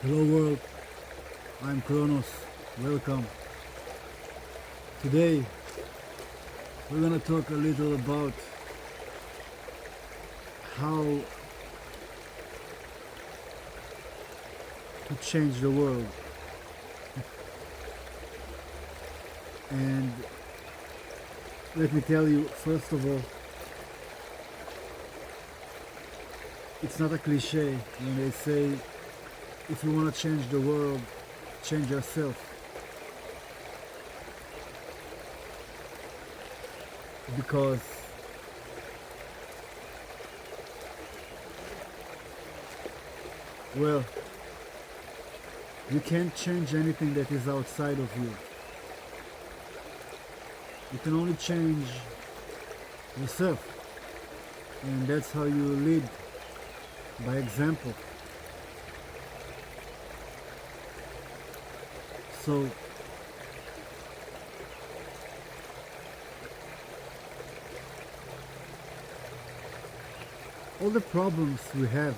Hello world, I'm Kronos. Welcome. Today we're gonna talk a little about how to change the world. And let me tell you, first of all, it's not a cliche when they say if you want to change the world, change yourself. Because well, you can't change anything that is outside of you. You can only change yourself, and that's how you lead, by example. So all the problems we have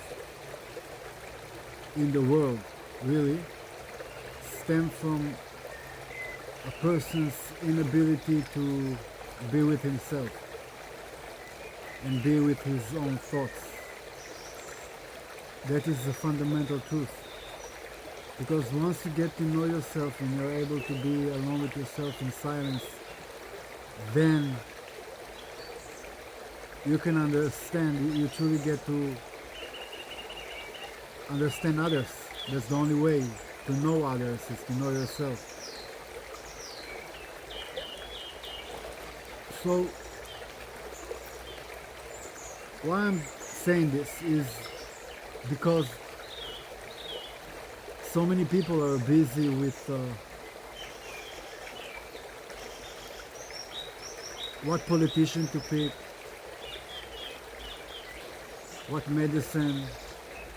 in the world really stem from a person's inability to be with himself and be with his own thoughts. That is the fundamental truth. Because once you get to know yourself and you're able to be alone with yourself in silence, then you can understand, you truly get to understand others. That's the only way to know others, is to know yourself. So why I'm saying this is because so many people are busy with what politician to pick, what medicine,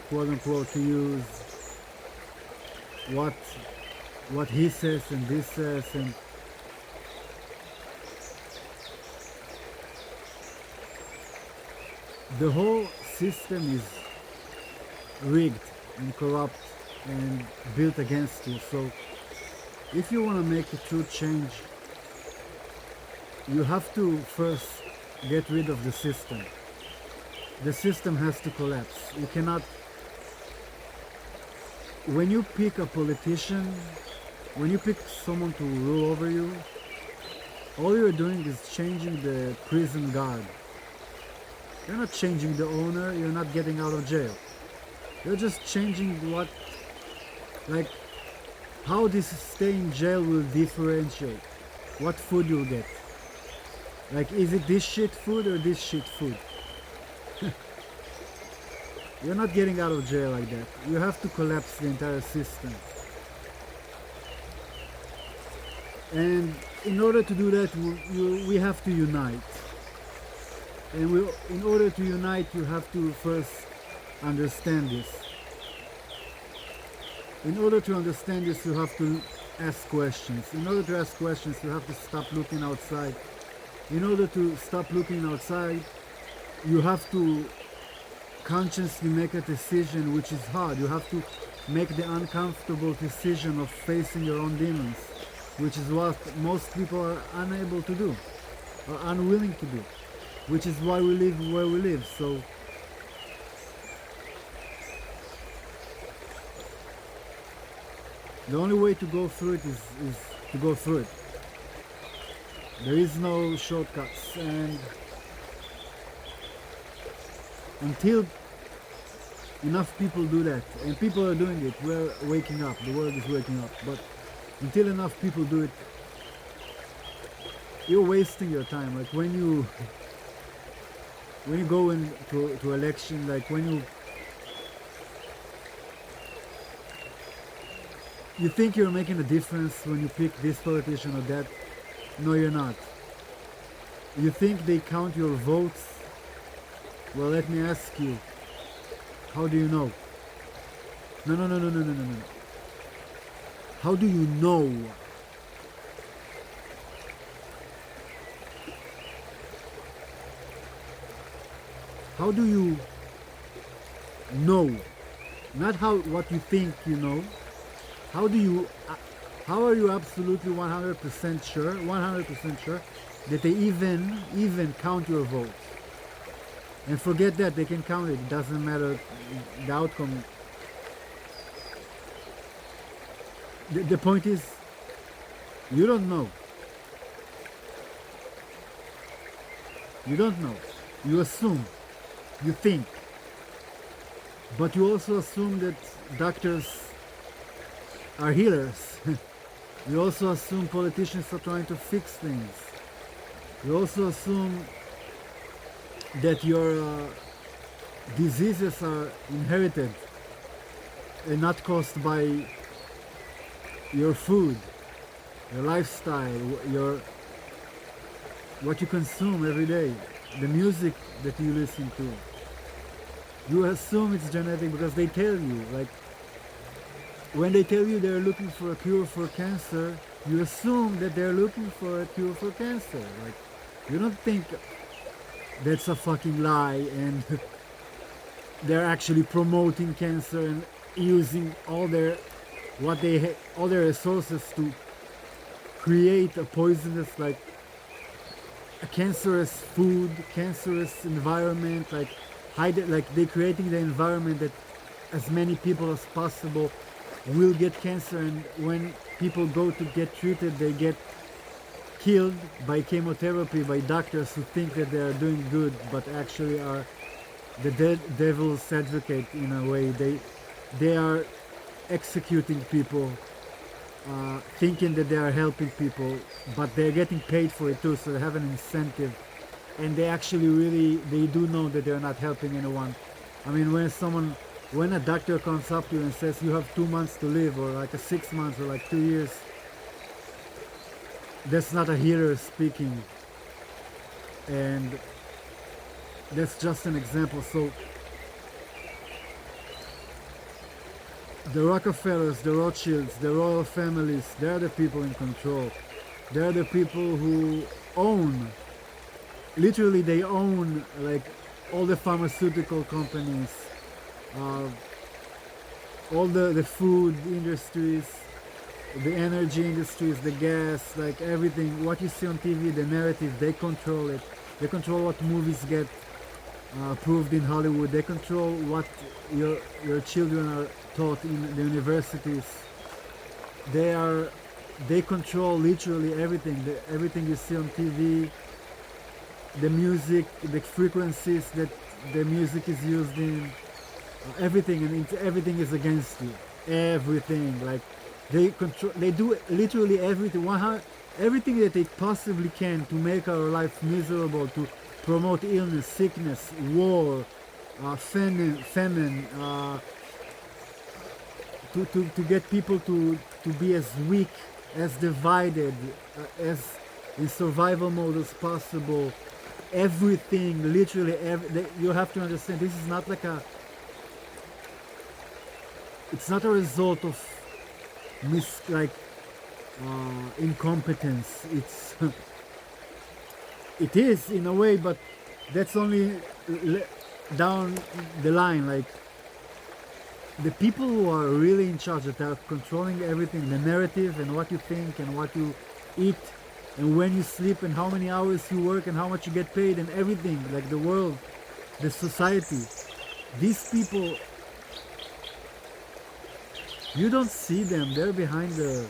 quote unquote, to use, what he says and this says, and the whole system is rigged and corrupt and built against you. So if you want to make a true change, you have to first get rid of the system. The system has to collapse. You cannot, when you pick a politician, when you pick someone to rule over you, all you're doing is changing the prison guard. You're not changing the owner, you're not getting out of jail. You're just changing what, like, how this stay in jail will differentiate what food you'll get. Like, is it this shit food or this shit food? You're not getting out of jail like that. You have to collapse the entire system. And in order to do that, we have to unite. And in order to unite, you have to first understand this. In order to understand this, you have to ask questions. In order to ask questions, you have to stop looking outside. In order to stop looking outside, you have to consciously make a decision, which is hard. You have to make the uncomfortable decision of facing your own demons, which is what most people are unable to do, or unwilling to do, which is why we live where we live. So the only way to go through it is to go through it. There is no shortcuts, and until enough people do that, and people are doing it, we're waking up, the world is waking up, but until enough people do it, you're wasting your time. Like when you go into election, like when you think you're making a difference when you pick this politician or that. No, you're not. You think they count your votes? Well, let me ask you, how do you know? No. How do you know? How do you know not how what you think you know. How do you how are you absolutely 100% sure, 100% sure that they even count your votes? And forget that, they can count it. It doesn't matter the outcome. The point is, you don't know. You don't know. You assume. You think. But you also assume that doctors are healers. You also assume politicians are trying to fix things. You also assume that your diseases are inherited and not caused by your food, your lifestyle, your what you consume every day, the music that you listen to. You assume it's genetic because they tell you, like when they tell you they're looking for a cure for cancer, you assume that they're looking for a cure for cancer. Like you don't think that's a fucking lie and they're actually promoting cancer and using all their all their resources to create a poisonous, like a cancerous food, cancerous environment, like hide it, like they're creating the environment that as many people as possible will get cancer, and when people go to get treated they get killed by chemotherapy by doctors who think that they are doing good but actually are the devil's advocate in a way. They are executing people, thinking that they are helping people, but they're getting paid for it too, so they have an incentive, and they actually really they do know that they're not helping anyone. I mean, when a doctor comes up to you and says you have 2 months to live, or like a 6 months, or like 2 years, that's not a healer speaking, and that's just an example. So the Rockefellers, the Rothschilds, the royal families, they're the people in control. They're the people who own, literally they own, like all the pharmaceutical companies, all the food industries, the energy industries, the gas, like everything, what you see on TV, the narrative, they control it. They control what movies get approved in Hollywood. They control what your children are taught in the universities. They control literally everything. Everything you see on TV, the music, the frequencies that the music is used in, everything, and everything is against you. Everything, like they control. They do literally everything. Everything that they possibly can to make our life miserable, to promote illness, sickness, war, famine, to get people to be as weak, as divided, as in survival mode as possible. Everything, literally, you have to understand, this is not like it's not a result of incompetence. It is in a way, but that's only down the line. Like the people who are really in charge, that are controlling everything, the narrative and what you think and what you eat and when you sleep and how many hours you work and how much you get paid and everything, like the world, the society, these people, you don't see them. They're behind the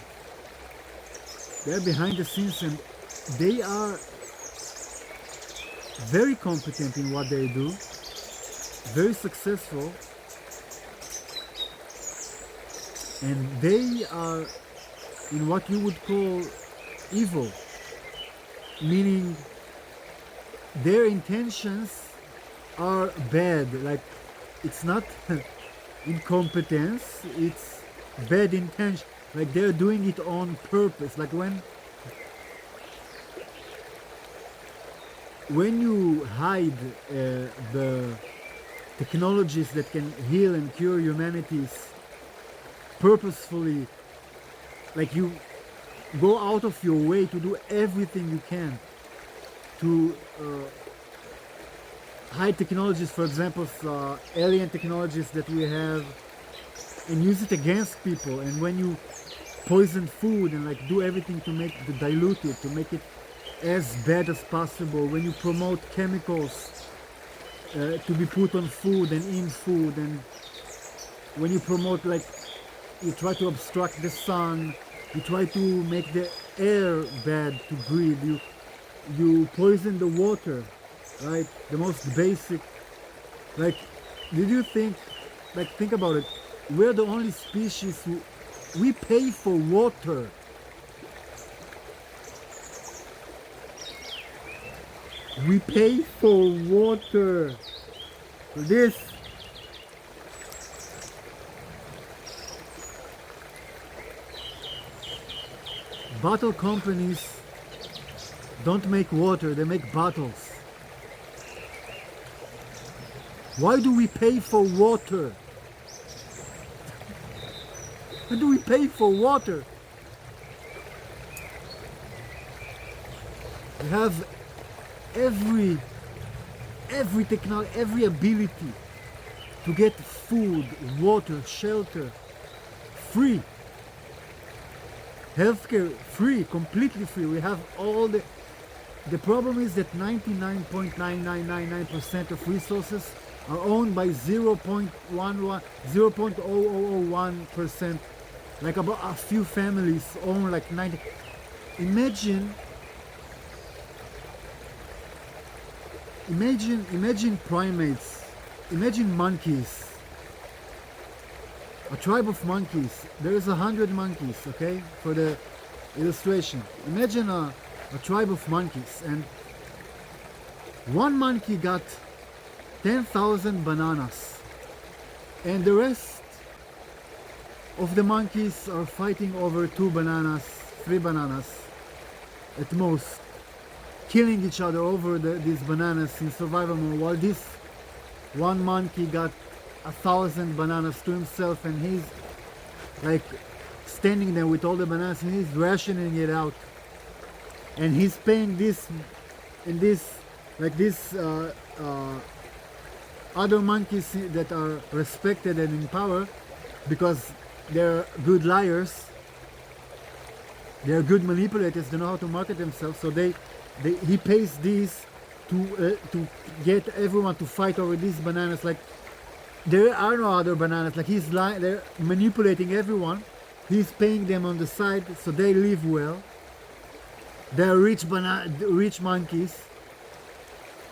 scenes, and they are very competent in what they do, very successful, and they are in what you would call evil, meaning their intentions are bad. Like it's not incompetence, it's bad intention. Like they're doing it on purpose. Like when you hide the technologies that can heal and cure humanities purposefully, like you go out of your way to do everything you can to hide technologies, for example, alien technologies that we have, and use it against people. And when you poison food and like do everything to make to dilute it, to make it as bad as possible, when you promote chemicals to be put on food and in food, and when you promote, like, you try to obstruct the sun, you try to make the air bad to breathe, you poison the water, right? The most basic. Like, did you think, like, think about it, we're the only species who, we pay for water. We pay for water. This bottle companies don't make water, they make bottles. Why do we pay for water? Why do we pay for water? We have every technology, every ability to get food, water, shelter, free. Healthcare, free, completely free. We have all the problem is that 99.9999% of resources are owned by 0.0001%. Like about a few families own like 90. Imagine primates, imagine monkeys, a tribe of monkeys. There is 100 monkeys, okay, for the illustration. Imagine a tribe of monkeys, and one monkey got 10,000 bananas, and the rest of the monkeys are fighting over 2 bananas, 3 bananas at most, killing each other over these bananas in survival mode, while this one monkey got 1,000 bananas to himself, and he's like standing there with all the bananas and he's rationing it out, and he's paying this and this, like this other monkeys that are respected and in power because they're good liars, they're good manipulators, they know how to market themselves, so he pays these to get everyone to fight over these bananas. Like, there are no other bananas. Like, they're manipulating everyone. He's paying them on the side so they live well. They're rich monkeys,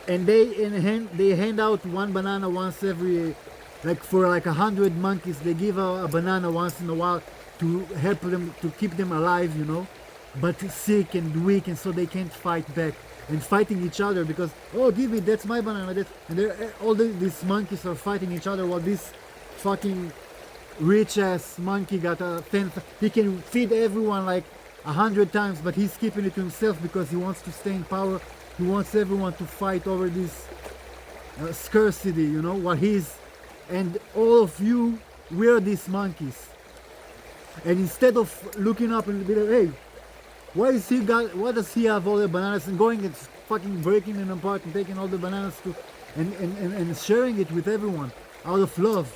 and they hand out one banana once every, like, for like 100 monkeys. They give a banana once in a while to help them, to keep them alive, you know, but sick and weak, and so they can't fight back and fighting each other because, oh, give me, that's my banana, and all these monkeys are fighting each other, while this fucking rich ass monkey got a 10, he can feed everyone like 100 times, but he's keeping it to himself because he wants to stay in power. He wants everyone to fight over this scarcity, you know, while and all of you, we're these monkeys. And instead of looking up and be like, hey, why does he have all the bananas, and going and fucking breaking them apart and taking all the bananas and sharing it with everyone out of love?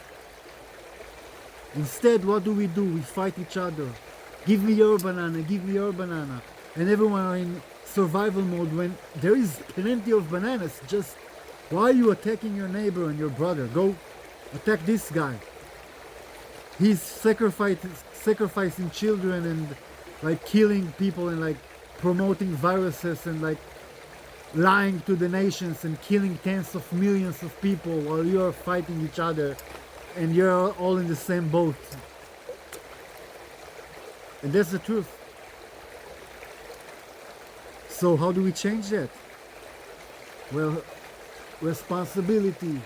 Instead, what do? We fight each other. Give me your banana, give me your banana. And everyone are in survival mode when there is plenty of bananas. Just, why are you attacking your neighbor and your brother? Go attack this guy. He's sacrificing children and like killing people and like promoting viruses and like lying to the nations and killing tens of millions of people while you're fighting each other and you're all in the same boat. And that's the truth. So how do we change that? Well, responsibility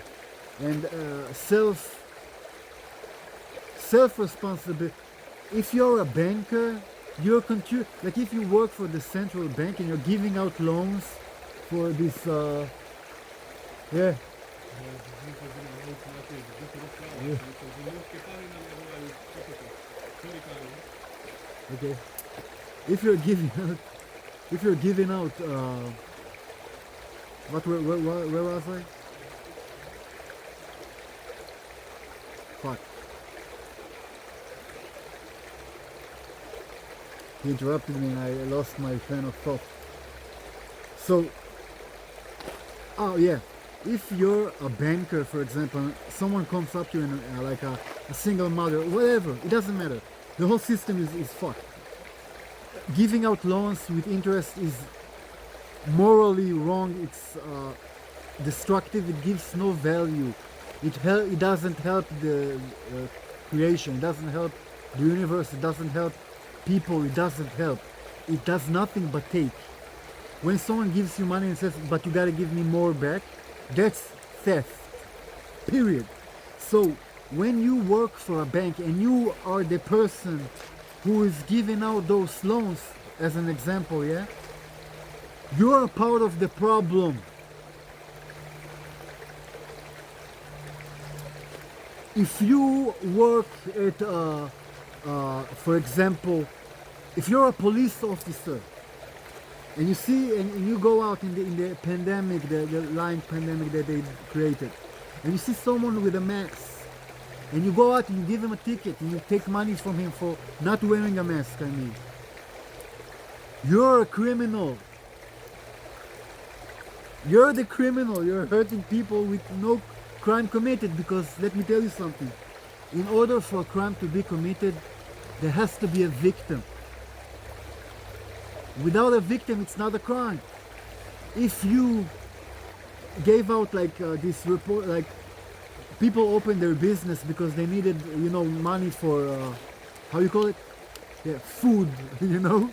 and self-responsibility. If you're a banker, you're like if you work for the central bank and you're giving out loans for this okay, if you're giving out where was I? Fuck. He interrupted me and I lost my train of thought. So, oh yeah, if you're a banker, for example, someone comes up to you and like a single mother, whatever, it doesn't matter. The whole system is fucked. Giving out loans with interest is morally wrong. It's destructive. It gives no value. It doesn't help the creation. It doesn't help the universe. It doesn't help people. It doesn't help. It does nothing but take. When someone gives you money and says, but you gotta give me more back, that's theft. Period. So when you work for a bank and you are the person who is giving out those loans, as an example, yeah, you're a part of the problem. If you work at, for example, if you're a police officer and you see and you go out in the pandemic, the lying pandemic that they created, and you see someone with a mask, and you go out and you give him a ticket and you take money from him for not wearing a mask, I mean, you're a criminal. You're the criminal. You're hurting people with no crime committed, because let me tell you something. In order for a crime to be committed, there has to be a victim. Without a victim, it's not a crime. If you gave out like this report, like people opened their business because they needed, you know, money for how you call it? Yeah, food, you know,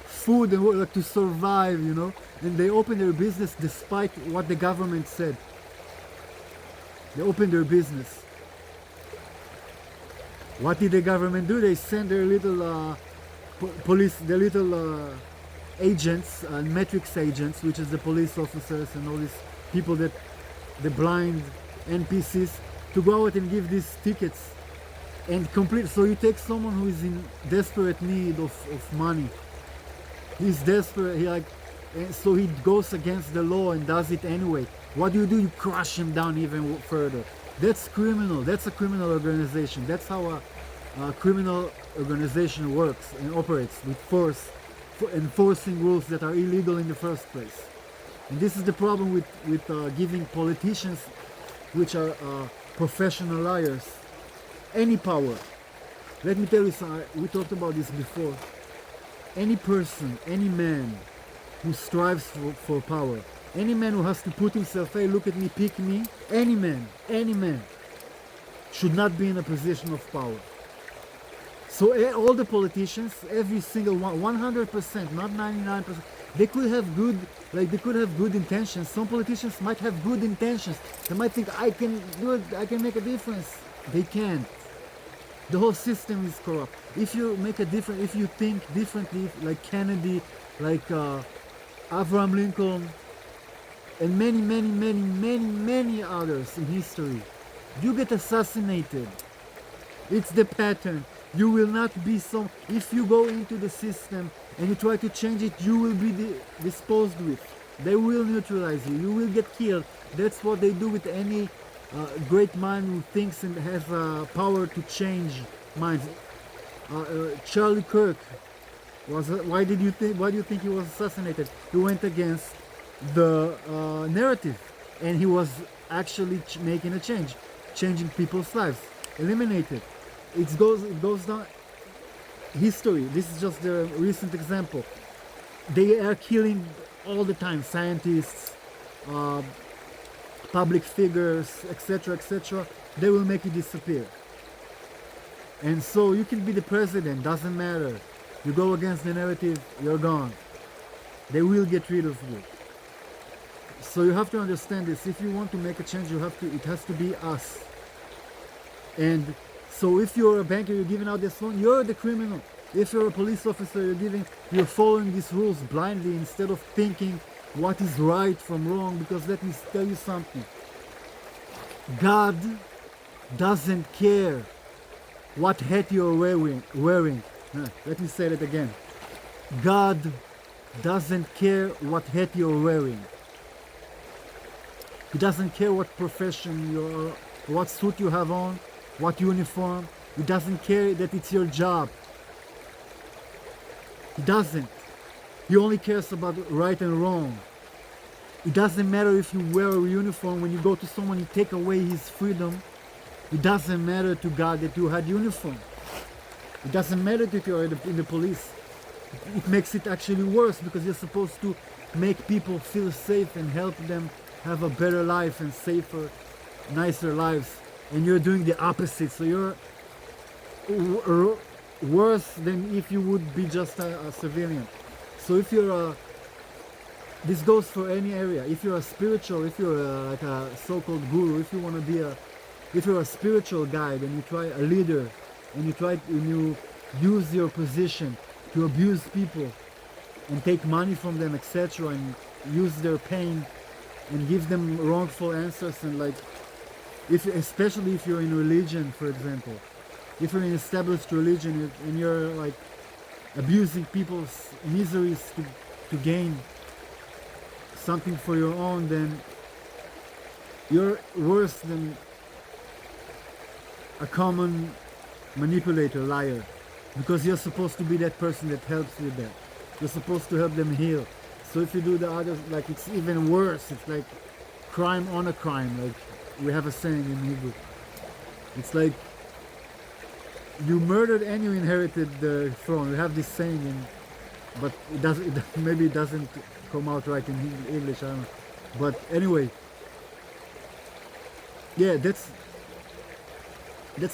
food and like to survive, you know, and they opened their business despite what the government said. They opened their business. What did the government do? They sent their little police, their little agents, metrics agents, which is the police officers and all these people that, the blind NPCs, to go out and give these tickets and complete. So you take someone who is in desperate need of money. He's desperate, and so he goes against the law and does it anyway. What do? You crush him down even further. That's criminal. That's a criminal organization. That's how a criminal organization works and operates, with force, for enforcing rules that are illegal in the first place. And this is the problem with giving politicians, which are professional liars, any power. Let me tell you something. We talked about this before. Any person, any man who strives for power, any man who has to put himself, hey, look at me, pick me, any man should not be in a position of power. So all the politicians, every single one, 100%, not 99%, they could have good intentions. Some politicians might have good intentions. They might think, I can do it, I can make a difference. They can't. The whole system is corrupt. If you make a difference, if you think differently, like Kennedy, like Abraham Lincoln, and many others in history, you get assassinated. It's the pattern. You will not be so. If you go into the system and you try to change it, you will be disposed with. They will neutralize you. You will get killed. That's what they do with any great mind who thinks and has power to change minds. Charlie Kirk was. Why do you think he was assassinated? He went against the narrative, and he was actually making a change, changing people's lives, eliminated. It goes down history. This is just the recent example. They are killing all the time scientists, public figures, etc. They will make you disappear. And so you can be the president, doesn't matter. You go against the narrative, you're gone. They will get rid of you. So you have to understand this. If you want to make a change, it has to be us. And so if you're a banker, you're giving out this loan, you're the criminal. If you're a police officer, you're following these rules blindly instead of thinking what is right from wrong. Because let me tell you something. God doesn't care what hat you're wearing. Let me say that again. God doesn't care what hat you're wearing. He doesn't care what profession you're, what suit you have on, what uniform. He doesn't care that it's your job. He doesn't. He only cares about right and wrong. It doesn't matter if you wear a uniform. When you go to someone, you take away his freedom. It doesn't matter to God that you had uniform. It doesn't matter that you're in the police. It makes it actually worse because you're supposed to make people feel safe and help them have a better life and safer, nicer lives. And you're doing the opposite. So you're worse than if you would be just a civilian. So if you're a, this goes for any area. If you're a spiritual, if you're like a so-called guru, if you want to be a, if you're a spiritual guide and you try a leader, and you use your position to abuse people and take money from them, etc., and use their pain and give them wrongful answers, and like, especially if you're in religion, for example, if you're in established religion and you're like abusing people's miseries to gain something for your own, then you're worse than a common manipulator, liar, because you're supposed to be that person that helps with that. You're supposed to help them heal. So if you do the others, like, it's even worse. It's like crime on a crime, like we have a saying in Hebrew. It's like you murdered and you inherited the throne. We have this saying, but maybe it doesn't come out right in English, I don't know. But anyway, yeah, that's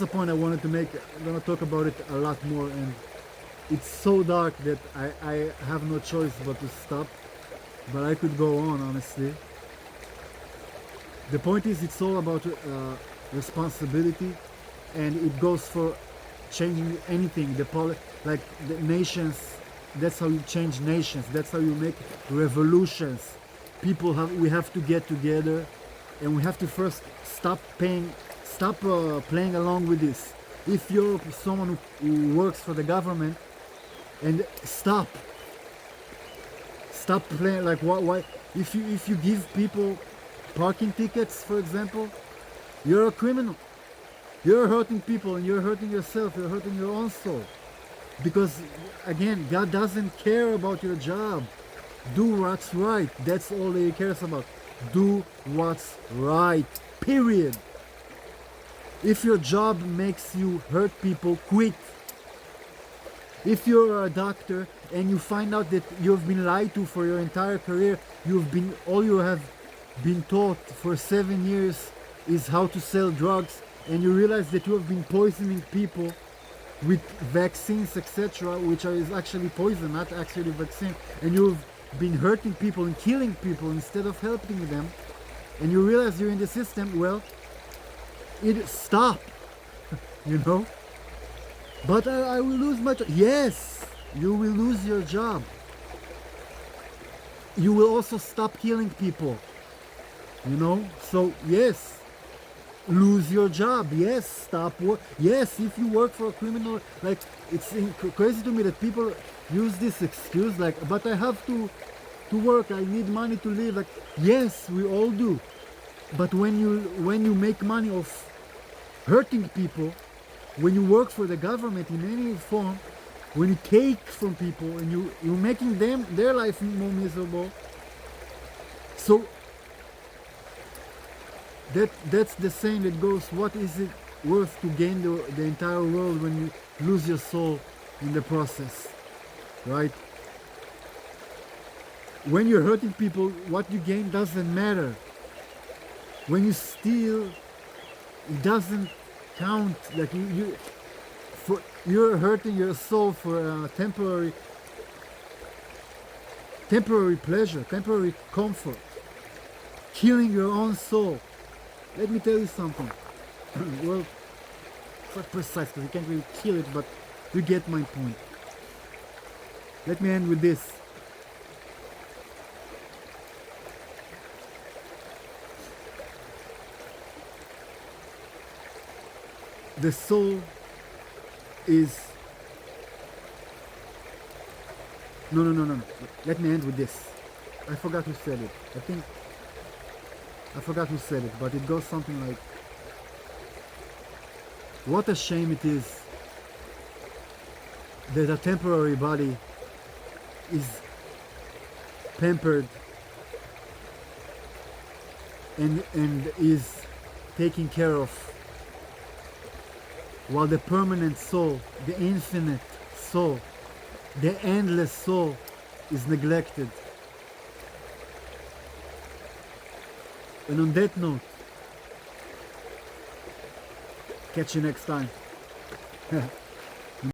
a point I wanted to make. I'm gonna talk about it a lot more, and it's so dark that I have no choice but to stop. But I could go on, honestly. The point is, it's all about responsibility, and it goes for changing anything. Like the nations, that's how you change nations. That's how you make revolutions. We have to get together, and we have to first stop playing along with this. If you're someone who works for the government, and stop playing like why if you give people parking tickets, for example, you're a criminal. You're hurting people and you're hurting yourself. You're hurting your own soul, because again, God doesn't care about your job. Do what's right. That's all that He cares about. Do what's right, period. If your job makes you hurt people, quit. If you're a doctor and you find out that you've been lied to for your entire career, all you have been taught for 7 years is how to sell drugs, and you realize that you have been poisoning people with vaccines, etc., which is actually poison, not actually vaccine, and you've been hurting people and killing people instead of helping them, and you realize you're in the system, well, stop, you know. But I will lose my job. Yes, you will lose your job. You will also stop killing people, you know. So yes, lose your job. Yes, stop work. Yes, if you work for a criminal, like, it's crazy to me that people use this excuse, like, but I have to work, I need money to live. Like, yes, we all do. But when you make money off hurting people, when you work for the government in any form, when you take from people and you're making their life more miserable, so that's the saying that goes, what is it worth to gain the entire world when you lose your soul in the process, right? When you're hurting people, what you gain doesn't matter. When you steal, it doesn't count. Like you're hurting your soul for a temporary pleasure, temporary comfort, killing your own soul. Let me tell you something. Well, it's not precise because you can't really kill it, but you get my point. Let me end with this. The soul is... No. Let me end with this. I forgot who said it. I forgot who said it, but it goes something like, what a shame it is that a temporary body is pampered and is taken care of, while the permanent soul, the infinite soul, the endless soul is neglected. And on that note, catch you next time.